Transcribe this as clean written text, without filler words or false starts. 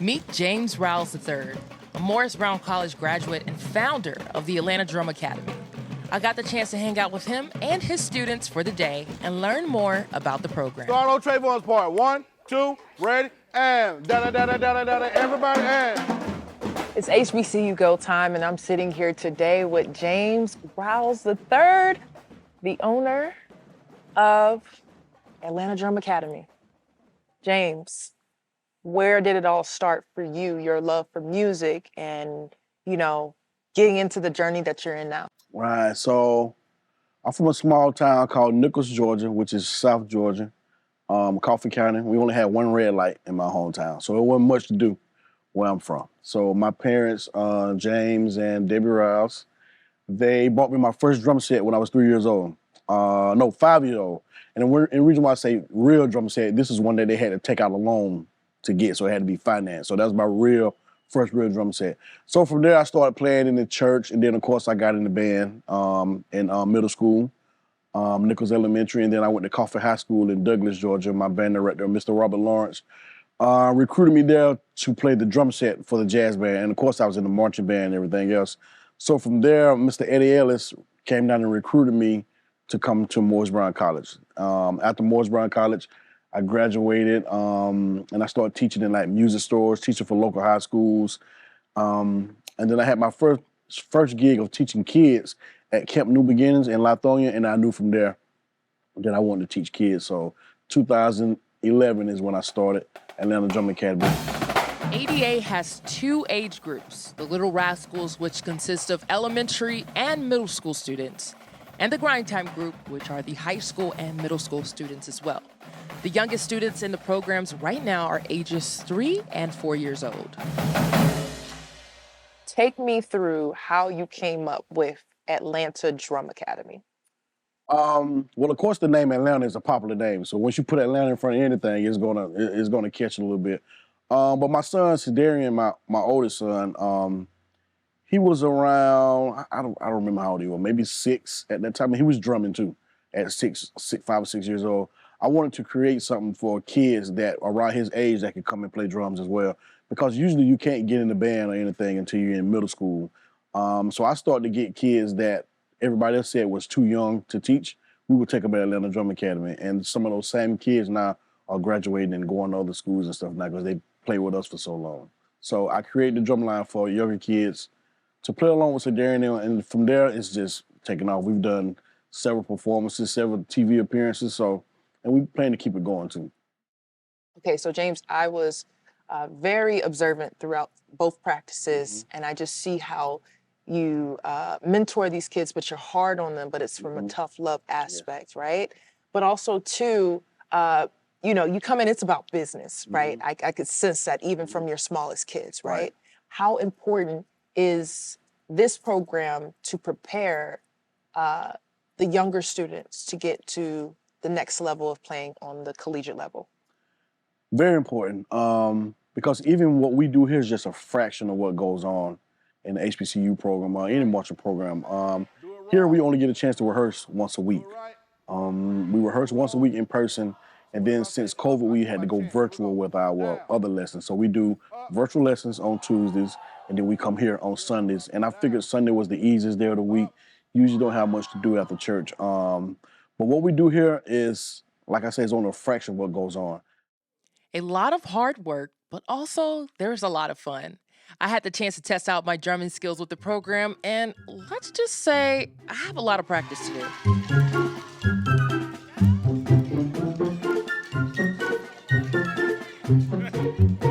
Meet James Riles III, a Morris Brown College graduate and founder of the Atlanta Drum Academy. I got the chance to hang out with him and his students for the day and learn more about the program. Start on Trayvon's part. 1, 2, ready, and da-da-da-da-da-da-da, everybody, and. It's HBCUGo time, and I'm sitting here today with James Rouse III, the owner of Atlanta Drum Academy. James, where did it all start for you, your love for music and, getting into the journey that you're in now? Right, so I'm from a small town called Nichols, Georgia, which is South Georgia, Coffee County. We only had one red light in my hometown, so it wasn't much to do where I'm from. So my parents, James and Debbie Rouse, they bought me my first drum set when I was 3 years old. 5 years old. And the reason why I say real drum set, this is one that they had to take out a loan to get, so it had to be financed. So that was my first real drum set. So from there, I started playing in the church, and then of course I got in the band in middle school, Nichols Elementary, and then I went to Coffee High School in Douglas, Georgia. My band director, Mr. Robert Lawrence, recruited me there to play the drum set for the jazz band, and of course I was in the marching band and everything else. So from there, Mr. Eddie Ellis came down and recruited me to come to Morris Brown College. After Morris Brown College, I graduated and I started teaching in like music stores, teaching for local high schools. And then I had my first gig of teaching kids at Camp New Beginnings in Lithonia, and I knew from there that I wanted to teach kids. So 2011 is when I started Atlanta Drum Academy. ADA has two age groups, the Little Rascals, which consist of elementary and middle school students, and the Grind Time group, which are the high school and middle school students as well. The youngest students in the programs right now are ages 3 and 4 years old. Take me through how you came up with Atlanta Drum Academy. Well, of course, the name Atlanta is a popular name. So once you put Atlanta in front of anything, it's gonna catch a little bit. But my son, Cedarian, my oldest son, he was around, I don't remember how old he was, maybe 6 at that time. And he was drumming too at 5 or 6 years old. I wanted to create something for kids that around his age that could come and play drums as well. Because usually you can't get in the band or anything until you're in middle school. So I started to get kids that everybody else said was too young to teach. We would take them at Atlanta Drum Academy. And some of those same kids now are graduating and going to other schools and stuff now because they play with us for so long. So I created the drum line for younger kids to play along with Cedarian, and from there it's just taking off. We've done several performances, several TV appearances, and we plan to keep it going too. Okay, so James, I was very observant throughout both practices, and I just see how you mentor these kids, but you're hard on them, but it's from a tough love aspect, right? But also too, you come in, it's about business, right? I could sense that even from your smallest kids, right? How important is this program to prepare the younger students to get to the next level of playing on the collegiate level? Very important, because even what we do here is just a fraction of what goes on in the HBCU program or any marching program. Here we only get a chance to rehearse once a week. We rehearse once a week in person, and then since COVID, we had to go virtual with our other lessons. So we do virtual lessons on Tuesdays, and then we come here on Sundays. And I figured Sunday was the easiest day of the week. Usually don't have much to do after church. But what we do here is, like I said, it's only a fraction of what goes on. A lot of hard work, but also there's a lot of fun. I had the chance to test out my drumming skills with the program, and let's just say I have a lot of practice to do.